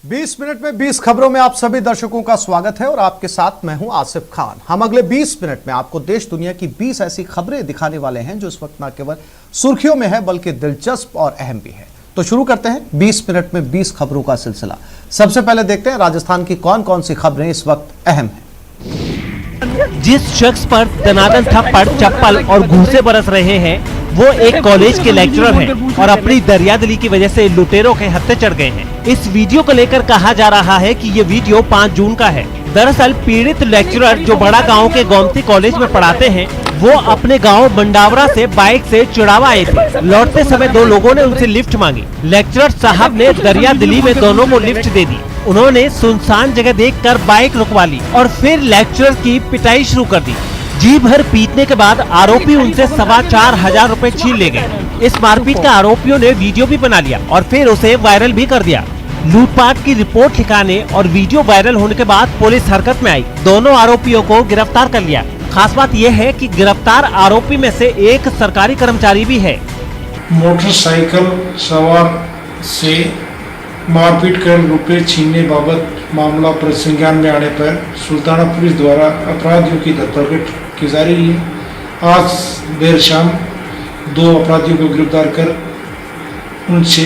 20 minute में 20 खबरों में आप सभी दर्शकों का स्वागत है और आपके साथ मैं हूं आसिफ खान। हम अगले 20 मिनट में आपको देश दुनिया की 20 ऐसी खबरें दिखाने वाले हैं जो इस वक्त न केवल सुर्खियों में है बल्कि दिलचस्प और अहम भी है। तो शुरू करते हैं 20 मिनट में 20 खबरों का सिलसिला। सबसे पहले देखते हैं राजस्थान की कौन कौन सी खबरें इस वक्त अहम है। जिस शख्स पर दनादन थप्पड़, चप्पल और घूंसे बरस रहे हैं वो एक कॉलेज के लेक्चरर हैं और अपनी दरियादिली की वजह से लुटेरों के हत्थे चढ़ गए हैं। इस वीडियो को लेकर कहा जा रहा है कि ये वीडियो 5 जून का है। दरअसल पीड़ित लेक्चरर जो बड़ा गांव के गोमती कॉलेज में पढ़ाते हैं वो अपने गांव बंडावरा से बाइक से चिड़ावा आए थे। लौटते समय 2 लोगों ने उनसे लिफ्ट मांगी। लेक्चरर साहब ने दरियादिली में दोनों को लिफ्ट दे दी। उन्होंने सुनसान जगह देखकर बाइक रुकवा ली और फिर लेक्चरर की पिटाई शुरू कर दी। जी भर पीटने के बाद आरोपी उनसे 4,500 रुपए छीन ले गए। इस मारपीट का आरोपियों ने वीडियो भी बना लिया और फिर उसे वायरल भी कर दिया। लूटपाट की रिपोर्ट लिखाने और वीडियो वायरल होने के बाद पुलिस हरकत में आई। दोनों आरोपियों को गिरफ्तार कर लिया। खास बात यह है कि गिरफ्तार आरोपी में से एक सरकारी कर्मचारी भी है। मोटरसाइकिल सवार से मारपीट कर रुपए छीनने बाबत मामला संज्ञान में आने पर सुल्ताना पुलिस द्वारा अपराधियों की धरपकड़ की जा रही है। आज देर शाम 2 अपराधियों को गिरफ्तार कर उनसे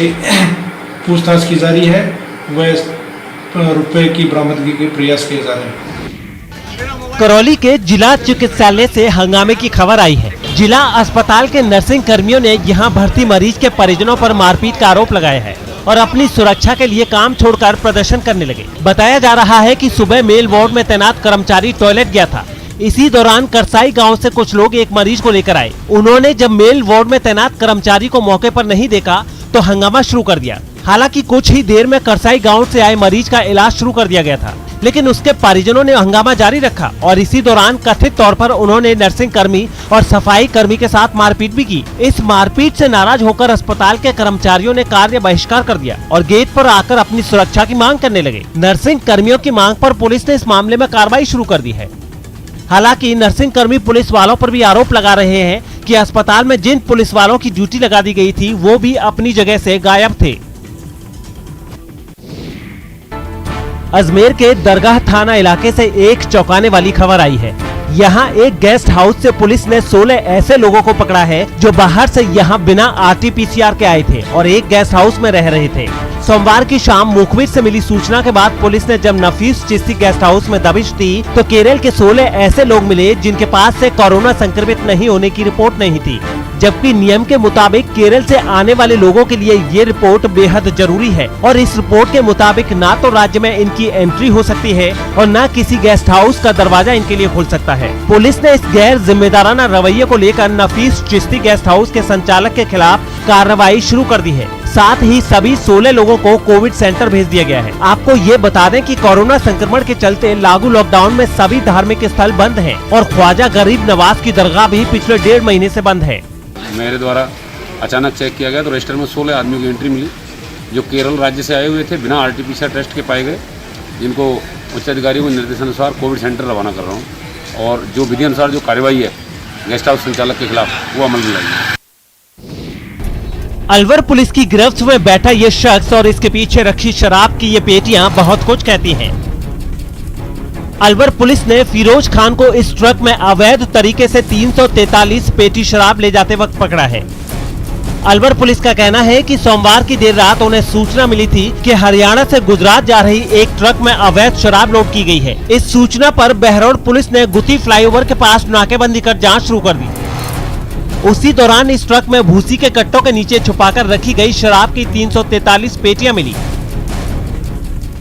पूछताछ की जा रही है। वह रुपए की बरामदगी के प्रयास किए जा रहे हैं। करौली के जिला चिकित्सालय से हंगामे की खबर आई है। जिला अस्पताल के नर्सिंग कर्मियों ने यहां भर्ती मरीज के परिजनों पर मारपीट का आरोप लगाया है और अपनी सुरक्षा के लिए काम छोड़कर प्रदर्शन करने लगे। बताया जा रहा है कि सुबह मेल वार्ड में तैनात कर्मचारी टॉयलेट गया था। इसी दौरान करसाई गांव से कुछ लोग एक मरीज को लेकर आए। उन्होंने जब मेल वार्ड में तैनात कर्मचारी को मौके पर नहीं देखा तो हंगामा शुरू कर दिया। हालांकि कुछ ही देर में करसाई गांव से आए मरीज का इलाज शुरू कर दिया गया था, लेकिन उसके परिजनों ने हंगामा जारी रखा और इसी दौरान कथित तौर पर उन्होंने नर्सिंग कर्मी और सफाई कर्मी के साथ मारपीट भी की। इस मारपीट से नाराज होकर अस्पताल के कर्मचारियों ने कार्य बहिष्कार कर दिया और गेट पर आकर अपनी सुरक्षा की मांग करने लगे। नर्सिंग कर्मियों की मांग पर पुलिस ने इस मामले में कार्रवाई शुरू कर दी है। हालांकि नर्सिंग कर्मी पुलिस वालों पर भी आरोप लगा रहे हैं कि अस्पताल में जिन पुलिस वालों की ड्यूटी लगा दी गई थी वो भी अपनी जगह से गायब थे। अजमेर के दरगाह थाना इलाके से एक चौंकाने वाली खबर आई है। यहाँ एक गेस्ट हाउस से पुलिस ने 16 ऐसे लोगों को पकड़ा है जो बाहर से यहाँ बिना RT-PCR के आए थे और एक गेस्ट हाउस में रह रहे थे। सोमवार की शाम मुखबिर से मिली सूचना के बाद पुलिस ने जब नफीस चिश्ती गेस्ट हाउस में दबिश दी तो केरल के 16 ऐसे लोग मिले जिनके पास से कोरोना संक्रमित नहीं होने की रिपोर्ट नहीं थी, जबकि नियम के मुताबिक केरल से आने वाले लोगों के लिए ये रिपोर्ट बेहद जरूरी है और इस रिपोर्ट के मुताबिक ना तो राज्य में इनकी एंट्री हो सकती है और न किसी गेस्ट हाउस का दरवाजा इनके लिए खुल सकता है। पुलिस ने इस गैर जिम्मेदाराना रवैये को लेकर नफीस चिश्ती गेस्ट हाउस के संचालक के खिलाफ कार्रवाई शुरू कर दी है। साथ ही सभी 16 लोगों को कोविड सेंटर भेज दिया गया है। आपको ये बता दें कि कोरोना संक्रमण के चलते लागू लॉकडाउन में सभी धार्मिक स्थल बंद हैं और ख्वाजा गरीब नवाज की दरगाह भी पिछले 1.5 महीने से बंद है। मेरे द्वारा अचानक चेक किया गया तो रजिस्टर में 16 आदमियों की एंट्री मिली जो केरल राज्य से आए हुए थे, बिना RT-PCR टेस्ट के पाए गए, जिनको उच्च अधिकारियों के निर्देशानुसार कोविड सेंटर रवाना कर रहा हूँ और जो विधि अनुसार जो कार्रवाई है गेस्ट हाउस संचालक के खिलाफ वो अमल में लाई। अलवर पुलिस की गिरफ्त में बैठा ये शख्स और इसके पीछे रखी शराब की ये पेटियां बहुत कुछ कहती हैं। अलवर पुलिस ने फिरोज खान को इस ट्रक में अवैध तरीके से 343 पेटी शराब ले जाते वक्त पकड़ा है। अलवर पुलिस का कहना है कि सोमवार की देर रात उन्हें सूचना मिली थी कि हरियाणा से गुजरात जा रही एक ट्रक में अवैध शराब लोड की गई है। इस सूचना पर बहरौल पुलिस ने गुत्ती फ्लाईओवर के पास नाकेबंदी कर जाँच शुरू कर दी। उसी दौरान इस ट्रक में भूसी के कट्टों के नीचे छुपाकर रखी गई शराब की 343 पेटियां मिली।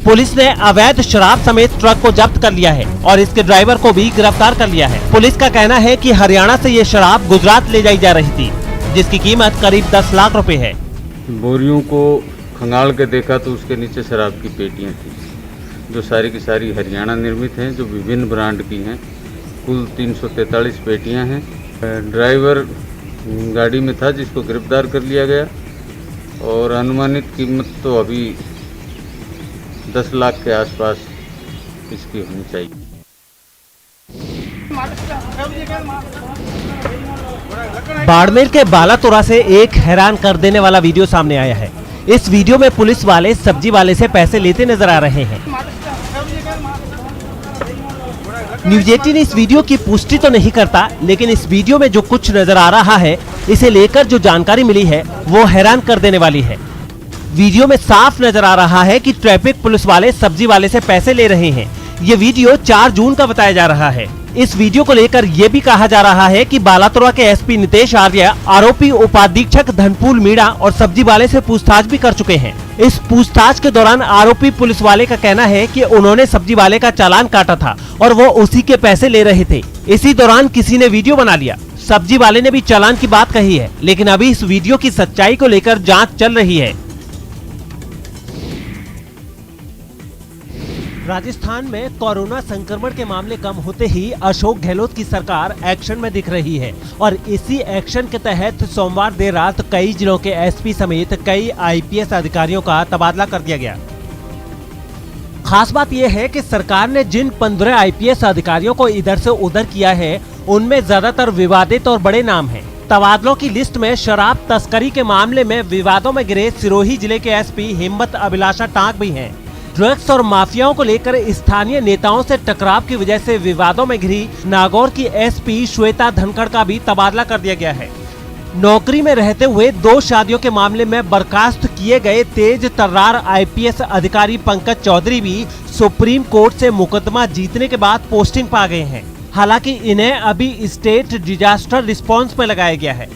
पुलिस ने अवैध शराब समेत ट्रक को जब्त कर लिया है और इसके ड्राइवर को भी गिरफ्तार कर लिया है। पुलिस का कहना है कि हरियाणा से ये शराब गुजरात ले जाई जा रही थी, जिसकी कीमत करीब 10 लाख रुपए है। बोरियों को खंगाल के देखा तो उसके नीचे शराब की पेटियां थी जो सारी की सारी हरियाणा निर्मित हैं, जो विभिन्न ब्रांड की हैं। कुल 343 पेटियां हैं। ड्राइवर गाड़ी में था जिसको गिरफ्तार कर लिया गया और अनुमानित कीमत तो अभी 10 लाख के आसपास इसकी होनी चाहिए। बाड़मेर के बालातोरा से एक हैरान कर देने वाला वीडियो सामने आया है। इस वीडियो में पुलिस वाले सब्जी वाले से पैसे लेते नजर आ रहे हैं। न्यूज 18 इस वीडियो की पुष्टि तो नहीं करता, लेकिन इस वीडियो में जो कुछ नजर आ रहा है, इसे लेकर जो जानकारी मिली है वो हैरान कर देने वाली है। वीडियो में साफ नजर आ रहा है कि ट्रैफिक पुलिस वाले सब्जी वाले से पैसे ले रहे हैं। ये वीडियो 4 जून का बताया जा रहा है। इस वीडियो को लेकर ये भी कहा जा रहा है कि बालातोरा के एसपी नितेश आर्य आरोपी उपाधीक्षक धनपुल मीणा और सब्जी वाले से पूछताछ भी कर चुके हैं। इस पूछताछ के दौरान आरोपी पुलिस वाले का कहना है कि उन्होंने सब्जी वाले का चालान काटा था और वो उसी के पैसे ले रहे थे। इसी दौरान किसी ने वीडियो बना लिया। सब्जी वाले ने भी चालान की बात कही है, लेकिन अभी इस वीडियो की सच्चाई को लेकर जाँच चल रही है। राजस्थान में कोरोना संक्रमण के मामले कम होते ही अशोक गहलोत की सरकार एक्शन में दिख रही है और इसी एक्शन के तहत सोमवार देर रात कई जिलों के एसपी समेत कई आईपीएस अधिकारियों का तबादला कर दिया गया। खास बात यह है कि सरकार ने जिन 15 आईपीएस अधिकारियों को इधर से उधर किया है, उनमें ज्यादातर विवादित और बड़े नाम हैं। तबादलों की लिस्ट में शराब तस्करी के मामले में विवादों में गिरे सिरोही जिले के एसपी हिम्मत अभिलाषा टांक भी हैं। ड्रग्स और माफियाओं को लेकर स्थानीय नेताओं से टकराव की वजह से विवादों में घिरी नागौर की एसपी श्वेता धनखड़ का भी तबादला कर दिया गया है। नौकरी में रहते हुए 2 शादियों के मामले में बर्खास्त किए गए तेज तर्रार आईपीएस अधिकारी पंकज चौधरी भी सुप्रीम कोर्ट से मुकदमा जीतने के बाद पोस्टिंग पा गए हैं। हालांकि इन्हें अभी स्टेट डिजास्टर रिस्पांस में लगाया गया है।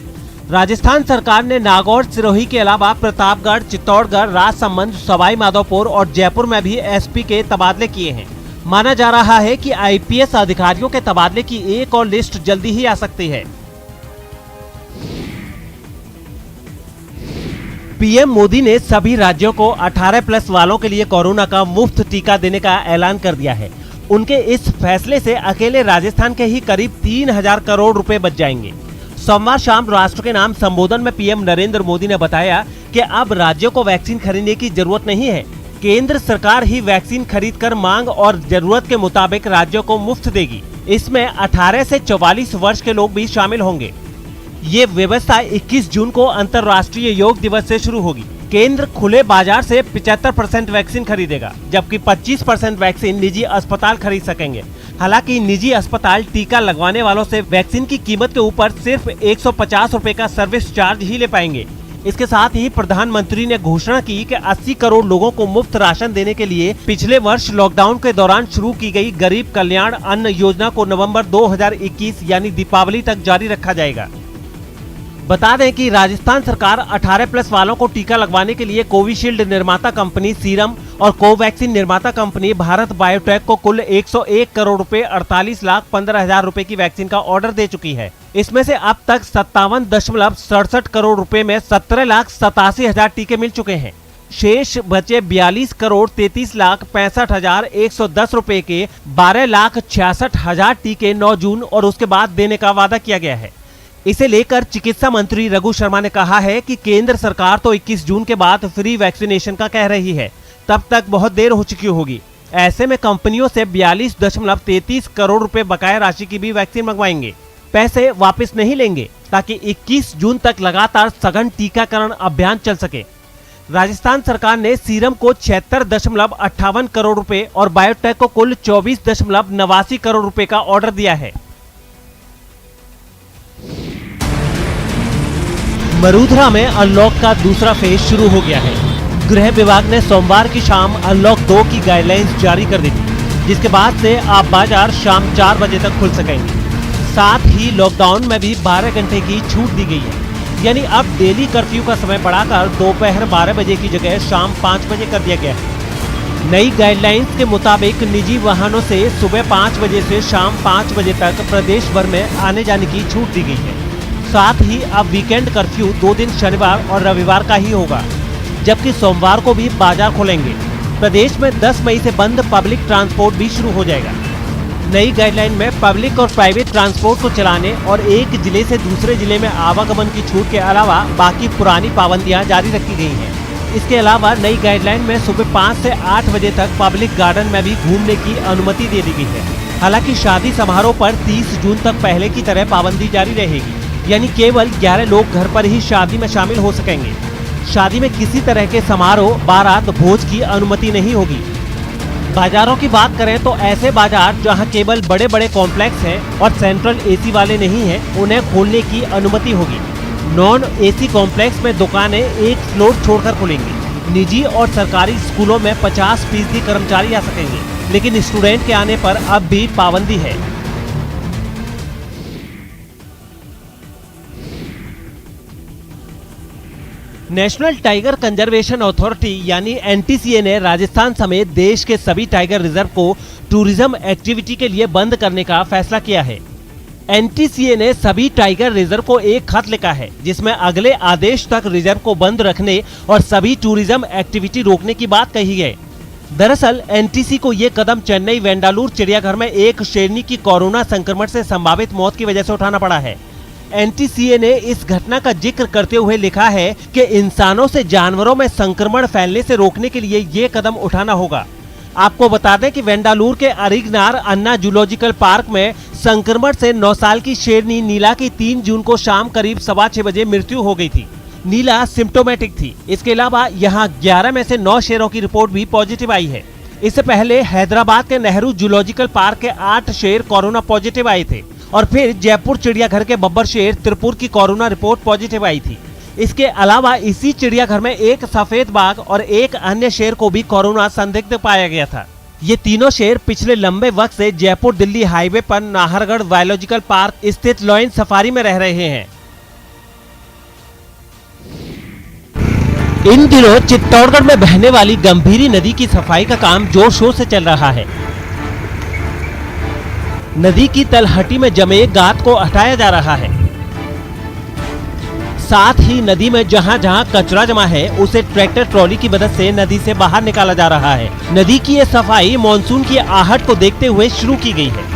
राजस्थान सरकार ने नागौर, सिरोही के अलावा प्रतापगढ़, चित्तौड़गढ़, राजसमंद, सवाई माधोपुर और जयपुर में भी एसपी के तबादले किए हैं। माना जा रहा है कि आईपीएस अधिकारियों के तबादले की एक और लिस्ट जल्दी ही आ सकती है। पीएम मोदी ने सभी राज्यों को 18+ वालों के लिए कोरोना का मुफ्त टीका देने का ऐलान कर दिया है। उनके इस फैसले से अकेले राजस्थान के ही करीब 3000 करोड़ रुपए बच जाएंगे। सोमवार शाम राष्ट्र के नाम संबोधन में पीएम नरेंद्र मोदी ने बताया कि अब राज्यों को वैक्सीन खरीदने की जरूरत नहीं है। केंद्र सरकार ही वैक्सीन खरीदकर मांग और जरूरत के मुताबिक राज्यों को मुफ्त देगी। इसमें 18 से 44 वर्ष के लोग भी शामिल होंगे। ये व्यवस्था 21 जून को अंतर्राष्ट्रीय योग दिवस से शुरू होगी। केंद्र खुले बाजार से 75% वैक्सीन खरीदेगा, जबकि 25% वैक्सीन निजी अस्पताल खरीद सकेंगे। हालांकि निजी अस्पताल टीका लगवाने वालों से वैक्सीन की कीमत के ऊपर सिर्फ 150 रुपए का सर्विस चार्ज ही ले पाएंगे। इसके साथ ही प्रधानमंत्री ने घोषणा की कि 80 करोड़ लोगों को मुफ्त राशन देने के लिए पिछले वर्ष लॉकडाउन के दौरान शुरू की गई गरीब कल्याण अन्न योजना को नवंबर 2021 यानी दीपावली तक जारी रखा जाएगा। बता दें कि राजस्थान सरकार 18+ वालों को टीका लगवाने के लिए कोविशील्ड निर्माता कंपनी सीरम और कोवैक्सीन निर्माता कंपनी भारत बायोटेक को कुल 101 करोड़ रुपए 48,15,000 रुपए की वैक्सीन का ऑर्डर दे चुकी है। इसमें से अब तक 57.67 करोड़ रुपए में 17,87,000 टीके मिल चुके हैं। शेष बचे 42 करोड़ 33,65,110 रुपए के 12,66,000 टीके 9 जून और उसके बाद देने का वादा किया गया है। इसे लेकर चिकित्सा मंत्री रघु शर्मा ने कहा है कि केंद्र सरकार तो 21 जून के बाद फ्री वैक्सीनेशन का कह रही है, तब तक बहुत देर हो चुकी होगी। ऐसे में कंपनियों से 42.33 करोड़ रुपए बकाया राशि की भी वैक्सीन मंगवाएंगे। पैसे वापस नहीं लेंगे ताकि 21 जून तक लगातार सघन टीकाकरण अभियान चल सके। राजस्थान सरकार ने सीरम को 76.58 करोड़ रुपए और बायोटेक को कुल 24.89 करोड़ रुपए का ऑर्डर दिया है। मरूधरा में अनलॉक का दूसरा फेज शुरू हो गया है। गृह विभाग ने सोमवार की शाम अनलॉक 2 की गाइडलाइंस जारी कर दी थी, जिसके बाद से आप बाजार शाम 4 बजे तक खुल सकेंगे। साथ ही लॉकडाउन में भी 12 घंटे की छूट दी गई है, यानी अब डेली कर्फ्यू का समय बढ़ाकर दोपहर 12 बजे की जगह शाम 5 बजे कर दिया गया है। नई गाइडलाइंस के मुताबिक निजी वाहनों से सुबह 5 बजे से शाम 5 बजे तक प्रदेश भर में आने जाने की छूट दी गई है। साथ ही अब वीकेंड कर्फ्यू 2 दिन शनिवार और रविवार का ही होगा, जबकि सोमवार को भी बाजार खोलेंगे। प्रदेश में 10 मई से बंद पब्लिक ट्रांसपोर्ट भी शुरू हो जाएगा। नई गाइडलाइन में पब्लिक और प्राइवेट ट्रांसपोर्ट को चलाने और एक जिले से दूसरे जिले में आवागमन की छूट के अलावा बाकी पुरानी पाबंदियां जारी रखी गई हैं। इसके अलावा नई गाइडलाइन में सुबह 5 से 8 बजे तक पब्लिक गार्डन में भी घूमने की अनुमति दे दी गई है। हालांकि शादी समारोह पर 30 जून तक पहले की तरह पाबंदी जारी रहेगी, यानी केवल 11 लोग घर पर ही शादी में शामिल हो सकेंगे। शादी में किसी तरह के समारोह, बारात, भोज की अनुमति नहीं होगी। बाजारों की बात करें तो ऐसे बाजार जहां केवल बड़े बड़े कॉम्प्लेक्स हैं और सेंट्रल एसी वाले नहीं हैं, उन्हें खोलने की अनुमति होगी। नॉन एसी कॉम्प्लेक्स में दुकानें एक फ्लोर छोड़कर खुलेंगी। निजी और सरकारी स्कूलों में 50% कर्मचारी आ सकेंगे, लेकिन स्टूडेंट के आने पर अब भी पाबंदी है। नेशनल टाइगर कंजर्वेशन अथॉरिटी यानी एनटीसीए ने राजस्थान समेत देश के सभी टाइगर रिजर्व को टूरिज्म एक्टिविटी के लिए बंद करने का फैसला किया है। एनटीसीए ने सभी टाइगर रिजर्व को एक खत लिखा है, जिसमें अगले आदेश तक रिजर्व को बंद रखने और सभी टूरिज्म एक्टिविटी रोकने की बात कही है। दरअसल एनटीसी को ये कदम चेन्नई वेंडालूर चिड़ियाघर में एक शेरनी की कोरोना संक्रमण से संभावित मौत की वजह से उठाना पड़ा है। एनटीसीए ने इस घटना का जिक्र करते हुए लिखा है कि इंसानों से जानवरों में संक्रमण फैलने से रोकने के लिए ये कदम उठाना होगा। आपको बता दें कि वेंडालूर के अरिगनार अन्ना जूलॉजिकल पार्क में संक्रमण से 9 साल की शेरनी नीला की 3 जून को शाम करीब 6:15 बजे मृत्यु हो गई थी। नीला सिम्टोमेटिक थी। इसके अलावा यहाँ 11 में से 9 शेरों की रिपोर्ट भी पॉजिटिव आई है। इससे पहले हैदराबाद के नेहरू जूलॉजिकल पार्क के 8 शेर कोरोना पॉजिटिव आए थे और फिर जयपुर चिड़ियाघर के बब्बर शेर त्रिपुर की कोरोना रिपोर्ट पॉजिटिव आई थी। इसके अलावा इसी चिड़ियाघर में एक सफेद बाघ और एक अन्य शेर को भी कोरोना संदिग्ध पाया गया था। ये तीनों शेर पिछले लंबे वक्त से जयपुर दिल्ली हाईवे पर नाहरगढ़ बायोलॉजिकल पार्क स्थित लॉयन सफारी में रह रहे हैं। इन दिनों चित्तौड़गढ़ में बहने वाली गंभीरी नदी की सफाई का काम जोर शोर से चल रहा है। नदी की तलहटी में जमे गाद को हटाया जा रहा है। साथ ही नदी में जहां जहां कचरा जमा है उसे ट्रैक्टर ट्रॉली की मदद से नदी से बाहर निकाला जा रहा है। नदी की ये सफाई मानसून की आहट को देखते हुए शुरू की गई है।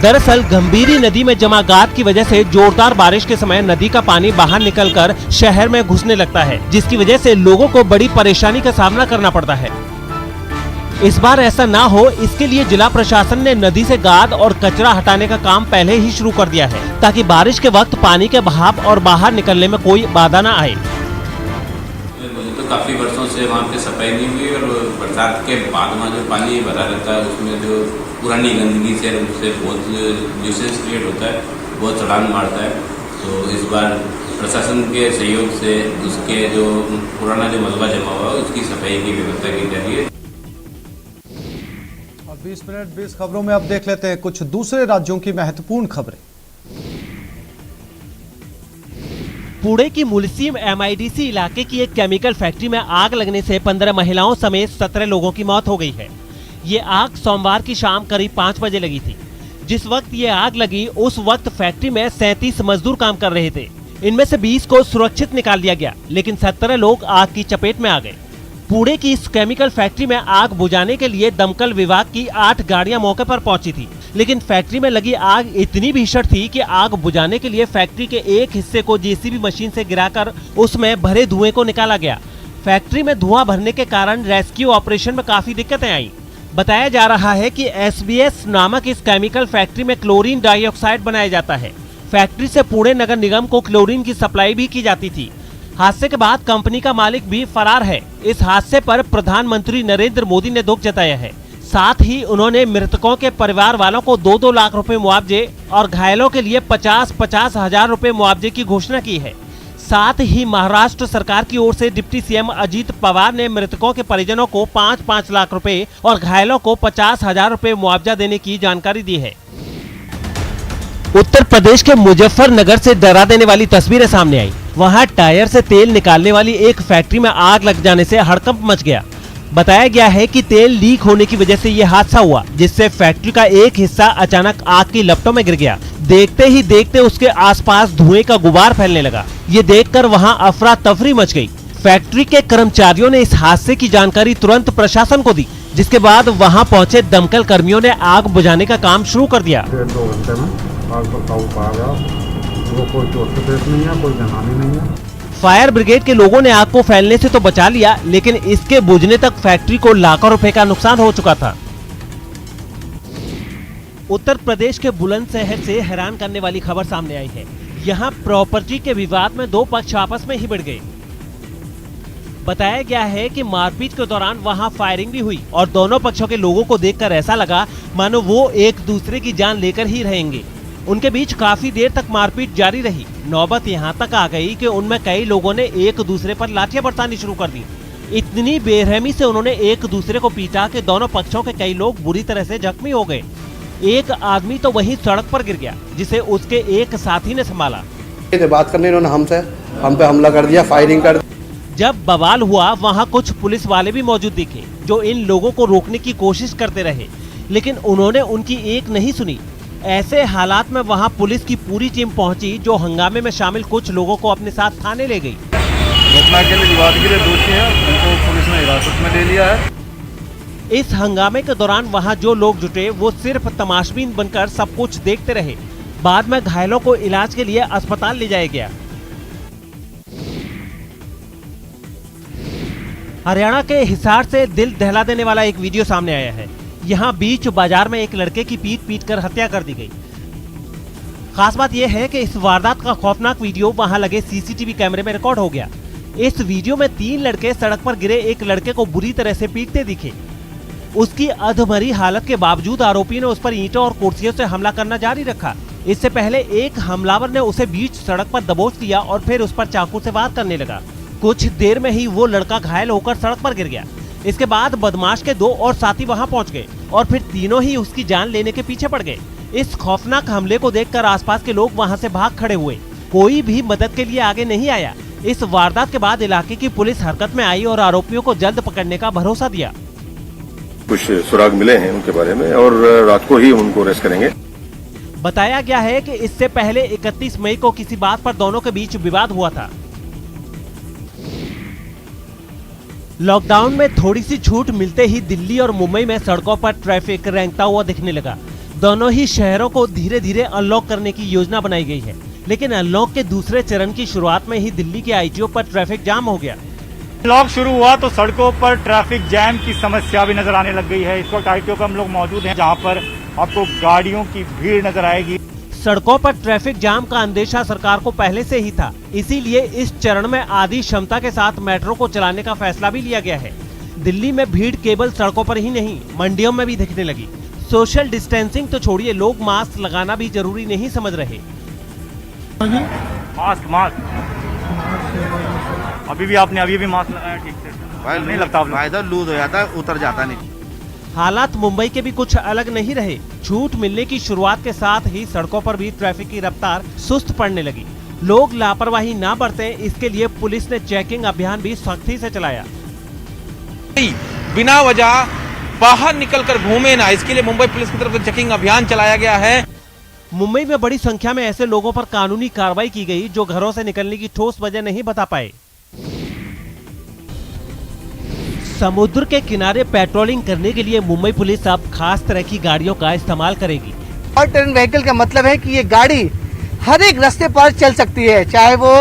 दरअसल गंभीरी नदी में जमा गाद की वजह से जोरदार बारिश के समय नदी का पानी बाहर निकलकर शहर में घुसने लगता है, जिसकी वजह से लोगों को बड़ी परेशानी का सामना करना पड़ता है। इस बार ऐसा ना हो, इसके लिए जिला प्रशासन ने नदी से गाद और कचरा हटाने का काम पहले ही शुरू कर दिया है, ताकि बारिश के वक्त पानी के बहाव और बाहर निकलने में कोई बाधा ना आए। तो काफ़ी वर्षों से वहाँ पे सफाई नहीं हुई और बरसात के बाद में जो पानी भरा रहता है उसमें जो पुरानी गंदगी से उससे बहुत न्यूसेंस क्रिएट होता है, बहुत चढ़ान मारता है। तो इस बार प्रशासन के सहयोग से उसके जो पुराना जो मलबा जमा हुआ है उसकी सफाई की व्यवस्था की जा रही है। 20 मिनट 20 खबरों में अब देख लेते हैं कुछ दूसरे राज्यों की महत्वपूर्ण खबरें। पुणे की मुलसीम एमआईडीसी इलाके की एक केमिकल फैक्ट्री में आग लगने से 15 महिलाओं समेत 17 लोगों की मौत हो गई है। ये आग सोमवार की शाम करीब 5 बजे लगी थी। जिस वक्त ये आग लगी उस वक्त फैक्ट्री में 37 मजदूर काम कर रहे थे। इनमें से 20 को सुरक्षित निकाल दिया गया, लेकिन 17 लोग आग की चपेट में आ गए। पुणे की इस केमिकल फैक्ट्री में आग बुझाने के लिए दमकल विभाग की 8 गाड़ियां मौके पर पहुंची थी, लेकिन फैक्ट्री में लगी आग इतनी भीषण थी कि आग बुझाने के लिए फैक्ट्री के एक हिस्से को जेसीबी मशीन से गिराकर उसमें भरे धुएं को निकाला गया। फैक्ट्री में धुआं भरने के कारण रेस्क्यू ऑपरेशन में काफी दिक्कतें आई। बताया जा रहा है कि SBS नामक इस केमिकल फैक्ट्री में क्लोरीन डाइऑक्साइड बनाया जाता है। फैक्ट्री से पुणे नगर निगम को क्लोरीन की सप्लाई भी की जाती थी। हादसे के बाद कंपनी का मालिक भी फरार है। इस हादसे पर प्रधानमंत्री नरेंद्र मोदी ने दुख जताया है। साथ ही उन्होंने मृतकों के परिवार वालों को 2-2 लाख रुपए मुआवजे और घायलों के लिए 50-50 हजार रुपए मुआवजे की घोषणा की है। साथ ही महाराष्ट्र सरकार की ओर से डिप्टी सीएम अजीत पवार ने मृतकों के परिजनों को 5-5 लाख रुपए और घायलों को 50,000 रुपए मुआवजा देने की जानकारी दी है। उत्तर प्रदेश के मुजफ्फरनगर से डरा देने वाली तस्वीरें सामने आई। वहां टायर से तेल निकालने वाली एक फैक्ट्री में आग लग जाने से हड़कंप मच गया। बताया गया है कि तेल लीक होने की वजह से यह हादसा हुआ, जिससे फैक्ट्री का एक हिस्सा अचानक आग की लपटों में गिर गया। देखते ही देखते उसके आसपास धुएं का गुबार फैलने लगा। ये देखकर वहां अफरा तफरी मच गई। फैक्ट्री के कर्मचारियों ने इस हादसे की जानकारी तुरंत प्रशासन को दी, जिसके बाद वहां पहुंचे दमकल कर्मियों ने आग बुझाने का काम शुरू कर दिया। 2 घंटे में आग पर काबू पा गया। वो कोई चोट चपेट नहीं है, कोई जनहानि नहीं है। फायर ब्रिगेड के लोगों ने आग को फैलने से तो बचा लिया, लेकिन इसके बुझने तक फैक्ट्री को लाखों रुपए का नुकसान हो चुका था। उत्तर प्रदेश के बुलंदशहर से हैरान करने वाली खबर सामने आई है। यहाँ प्रॉपर्टी के विवाद में दो पक्ष आपस में ही भिड़ गए। बताया गया है कि मारपीट के दौरान वहां फायरिंग भी हुई और दोनों पक्षों के लोगों को देखकर ऐसा लगा मानो वो एक दूसरे की जान लेकर ही रहेंगे। उनके बीच काफी देर तक मारपीट जारी रही। नौबत यहां तक आ गई कि उनमें कई लोगों ने एक दूसरे पर लाठियां बरसानी शुरू कर दी। इतनी बेरहमी से उन्होंने एक दूसरे को पीटा कि दोनों पक्षों के कई लोग बुरी तरह से जख्मी हो गए। एक आदमी तो वहीं सड़क पर गिर गया, जिसे उसके एक साथी ने संभाला। बात करने इन्होंने हम पे हमला कर दिया, फायरिंग कर। जब बवाल हुआ वहां कुछ पुलिस वाले भी मौजूद दिखे जो इन लोगों को रोकने की कोशिश करते रहे, लेकिन उन्होंने उनकी एक नहीं सुनी। ऐसे हालात में वहां पुलिस की पूरी टीम पहुंची, जो हंगामे में शामिल कुछ लोगों को अपने साथ थाने ले गई। घटना के लिए विवाद के लिए दोषी हैं, उनको पुलिस ने हिरासत में ले लिया है। इस हंगामे के दौरान वहां जो लोग जुटे वो सिर्फ तमाशबीन बनकर सब कुछ देखते रहे। बाद में घायलों को इलाज के लिए अस्पताल ले जाया गया। हरियाणा के हिसार से दिल दहला देने वाला एक वीडियो सामने आया है। यहाँ बीच बाजार में एक लड़के की पीट कर हत्या कर दी गई। खास बात यह है कि इस वारदात का खौफनाक वीडियो वहां लगे सीसीटीवी कैमरे में रिकॉर्ड हो गया। इस वीडियो में 3 लड़के सड़क पर गिरे एक लड़के को बुरी तरह से पीटते दिखे। उसकी अधमरी हालत के बावजूद आरोपी ने उस पर ईंटों और कुर्सियों से हमला करना जारी रखा। इससे पहले एक हमलावर ने उसे बीच सड़क पर दबोच दिया और फिर उस पर चाकू से वार करने लगा। कुछ देर में ही वो लड़का घायल होकर सड़क पर गिर गया। इसके बाद बदमाश के 2 और साथी वहां पहुंच गए और फिर तीनों ही उसकी जान लेने के पीछे पड़ गए। इस खौफनाक हमले को देखकर आसपास के लोग वहां से भाग खड़े हुए। कोई भी मदद के लिए आगे नहीं आया। इस वारदात के बाद इलाके की पुलिस हरकत में आई और आरोपियों को जल्द पकड़ने का भरोसा दिया। कुछ सुराग मिले हैं उनके बारे में और रात को ही उनको अरेस्ट करेंगे। बताया गया है कि इससे पहले 31 मई को किसी बात पर दोनों के बीच विवाद हुआ था। लॉकडाउन में थोड़ी सी छूट मिलते ही दिल्ली और मुंबई में सड़कों पर ट्रैफिक रेंगता हुआ दिखने लगा। दोनों ही शहरों को धीरे धीरे अनलॉक करने की योजना बनाई गई है, लेकिन अनलॉक के दूसरे चरण की शुरुआत में ही दिल्ली के आईटीओ पर ट्रैफिक जाम हो गया। लॉक शुरू हुआ तो सड़कों पर ट्रैफिक जैम की समस्या भी नजर आने लग गई है। इस वक्त आईटीओ पर हम लोग मौजूद हैं, जहां पर आपको गाड़ियों की भीड़ नजर आएगी। सड़कों पर ट्रैफिक जाम का अंदेशा सरकार को पहले से ही था, इसीलिए इस चरण में आधी क्षमता के साथ मेट्रो को चलाने का फैसला भी लिया गया है। दिल्ली में भीड़ केवल सड़कों पर ही नहीं, मंडियों में भी दिखने लगी। सोशल डिस्टेंसिंग तो छोड़िए, लोग मास्क लगाना भी जरूरी नहीं समझ रहे। मास्क अभी भी मास्क लगाया ठीक से नहीं लगता, फायदा लूज हो जाता है, उतर जाता नहीं। हालात मुंबई के भी कुछ अलग नहीं रहे। छूट मिलने की शुरुआत के साथ ही सड़कों पर भी ट्रैफिक की रफ्तार सुस्त पड़ने लगी। लोग लापरवाही ना बरतें, इसके लिए पुलिस ने चेकिंग अभियान भी सख्ती से चलाया। बिना वजह बाहर निकलकर घूमे ना, इसके लिए मुंबई पुलिस की तरफ से चेकिंग अभियान चलाया गया है। मुंबई में बड़ी संख्या में ऐसे लोगों पर कानूनी कार्रवाई की गई जो घरों से निकलने की ठोस वजह नहीं बता पाए। समुद्र के किनारे पेट्रोलिंग करने के लिए मुंबई पुलिस अब खास तरह की गाड़ियों का इस्तेमाल करेगी। ऑल टेरेन व्हीकल का मतलब है कि ये गाड़ी हर एक रास्ते पर चल सकती है, चाहे वो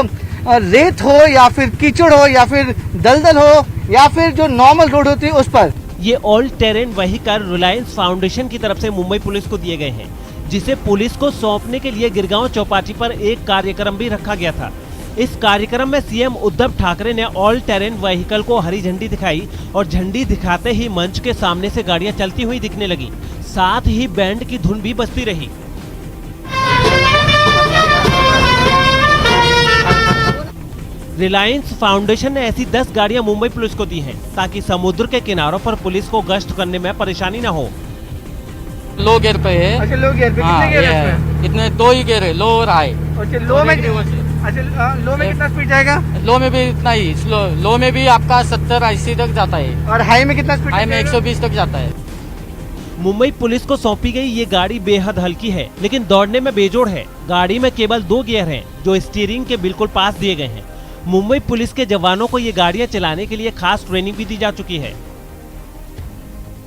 रेत हो या फिर कीचड़ हो या फिर दलदल हो या फिर जो नॉर्मल रोड होती है उस पर। ये all terrain vehicle Reliance foundation की तरफ से मुंबई पुलिस को दिए गए हैं, जिसे पुलिस को सौंपने के लिए गिरगांव चौपाटी पर एक कार्यक्रम भी रखा गया था। इस कार्यक्रम में सीएम उद्धव ठाकरे ने ऑल टेरेन व्हीकल को हरी झंडी दिखाई और झंडी दिखाते ही मंच के सामने से गाड़ियां चलती हुई दिखने लगी। साथ ही बैंड की धुन भी बजती रही। रिलायंस फाउंडेशन ने ऐसी 10 गाड़ियां मुंबई पुलिस को दी हैं, ताकि समुद्र के किनारों पर पुलिस को गश्त करने में परेशानी न हो। लो गियर पे है। अच्छा, लो गियर पे कितने गियर है इसमें? इतने 2 ही गियर है, लो और हाई। अच्छा, लो में कितना स्पीड जाएगा? लो में भी इतना ही, लो में भी आपका 70-80 तक जाता है। और हाई में कितना स्पीड? हाई में 120 तक जाता है। मुंबई पुलिस को सौंपी गई ये गाड़ी बेहद हल्की है, लेकिन दौड़ने में बेजोड़ है। गाड़ी में केवल 2 गियर हैं, जो स्टीयरिंग के बिल्कुल पास दिए गए हैं। मुंबई पुलिस के जवानों को ये गाड़ियां चलाने के लिए खास ट्रेनिंग भी दी जा चुकी है।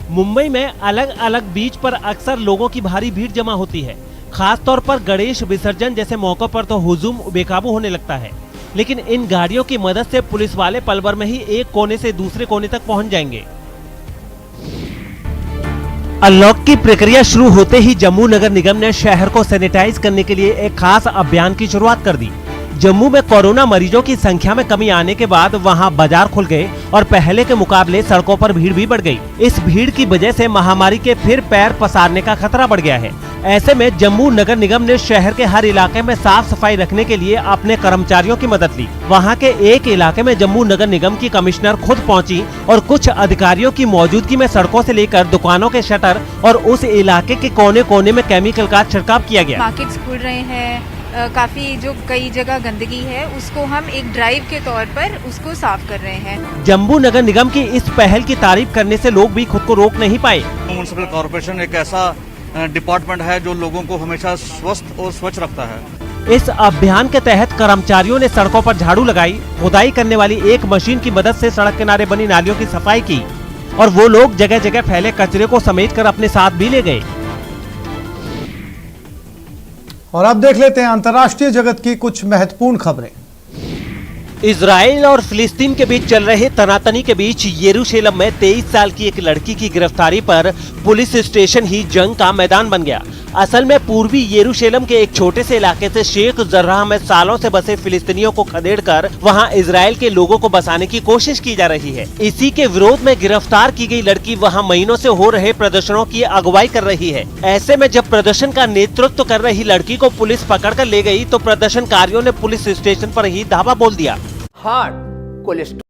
मुंबई में अलग अलग बीच पर अक्सर लोगों की भारी भीड़ जमा होती है। खास तौर पर गणेश विसर्जन जैसे मौकों पर तो हुजूम बेकाबू होने लगता है, लेकिन इन गाड़ियों की मदद से पुलिस वाले पल भर में ही एक कोने से दूसरे कोने तक पहुंच जाएंगे। अनलॉक की प्रक्रिया शुरू होते ही जम्मू नगर निगम ने शहर को सैनिटाइज करने के लिए एक खास अभियान की शुरुआत कर दी। जम्मू में कोरोना मरीजों की संख्या में कमी आने के बाद वहां बाजार खुल गए और पहले के मुकाबले सड़कों पर भीड़ भी बढ़ गई। इस भीड़ की वजह से महामारी के फिर पैर पसारने का खतरा बढ़ गया है। ऐसे में जम्मू नगर निगम ने शहर के हर इलाके में साफ सफाई रखने के लिए अपने कर्मचारियों की मदद ली। वहां के एक इलाके में जम्मू नगर निगम की कमिश्नर खुद पहुंची और कुछ अधिकारियों की मौजूदगी में सड़कों से लेकर दुकानों के शटर और उस इलाके के कोने कोने में केमिकल का छिड़काव किया गया। मार्केट्स खुल रहे हैं, काफी जो कई जगह गंदगी है उसको हम एक ड्राइव के तौर पर उसको साफ कर रहे हैं। जम्मू नगर निगम की इस पहल की तारीफ करने से लोग भी खुद को रोक नहीं पाए। म्युनिसिपल कॉर्पोरेशन एक ऐसा डिपार्टमेंट है जो लोगों को हमेशा स्वस्थ और स्वच्छ रखता है। इस अभियान के तहत कर्मचारियों ने सड़कों पर झाड़ू लगाई, खुदाई करने वाली एक मशीन की मदद से सड़क किनारे बनी नालियों की सफाई की और वो लोग जगह जगह फैले कचरे को समेटकर अपने साथ भी ले गए। और अब देख लेते हैं अंतर्राष्ट्रीय जगत की कुछ महत्वपूर्ण खबरें। इजराइल और फिलिस्तीन के बीच चल रहे तनातनी के बीच यरूशलेम में 23 साल की एक लड़की की गिरफ्तारी पर पुलिस स्टेशन ही जंग का मैदान बन गया। असल में पूर्वी यरूशलेम के एक छोटे से इलाके से शेख जर्राह में सालों से बसे फिलिस्तीनियों को खदेड़कर वहां इजराइल के लोगों को बसाने की कोशिश की जा रही है। इसी के विरोध में गिरफ्तार की गई लड़की वहां महीनों से हो रहे प्रदर्शनों की अगुवाई कर रही है। ऐसे में जब प्रदर्शन का नेतृत्व कर रही लड़की को पुलिस पकड़कर ले गई तो प्रदर्शनकारियों ने पुलिस स्टेशन पर ही धावा बोल दिया। Heart cholesterol